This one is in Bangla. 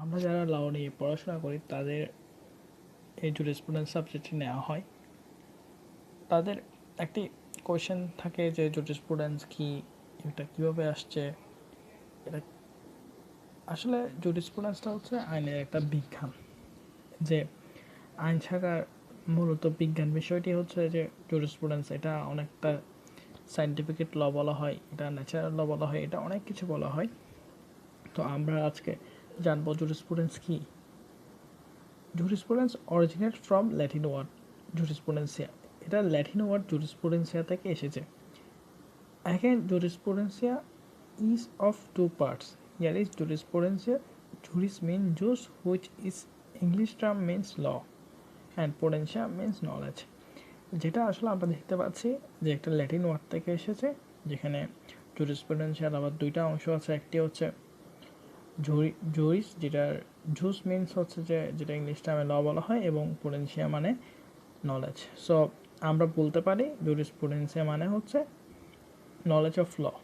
আমরা যারা ল নিয়ে পড়াশোনা করি তাদের এই জুরিসপ্রুডেন্স সাবজেক্টটি নেওয়া হয়। তাদের একটি কোয়েশ্চেন থাকে যে জুরিসপ্রুডেন্স কি, এটা কীভাবে আসছে। এটা আসলে জুরিসপ্রুডেন্সটা হচ্ছে আইনের একটা বিজ্ঞান, যে আইন শাখার মূলত বিজ্ঞান বিষয়টি হচ্ছে যে জুরিসপ্রুডেন্স। এটা অনেকটা সায়েন্টিফিক ল বলা হয়, এটা ন্যাচারাল ল বলা হয়, এটা অনেক কিছু বলা হয়। তো আমরা আজকে জানবো জুরিসপ্রুডেন্স কি। Jurisprudence originate from Latin word jurisprudentia. এটা ল্যাটিন ওয়ার্ড জুরিসপ্রুডেন্সিয়া থেকে এসেছে। Again, jurisprudencia is of two parts. Here is jurisprudencia. Juris means jus, which is English term means law, and prudentia means knowledge. যেটা আসলে আমরা দেখতে পাচ্ছি যে একটা ল্যাটিন ওয়ার্ড থেকে এসেছে, যেখানে জুরিসপ্রুডেন্সিয়ার আবার দুইটা অংশ আছে। একটি হচ্ছে জুরিস, যেটার জুস মিনস হচ্ছে যে যেটা ইংলিশ টার্মে ল বলা হয়, এবং প্রুডেন্সিয়া মানে নলেজ। সো আমরা বলতে পারি জুরিসপ্রুডেন্সিয়া মানে হচ্ছে knowledge of law.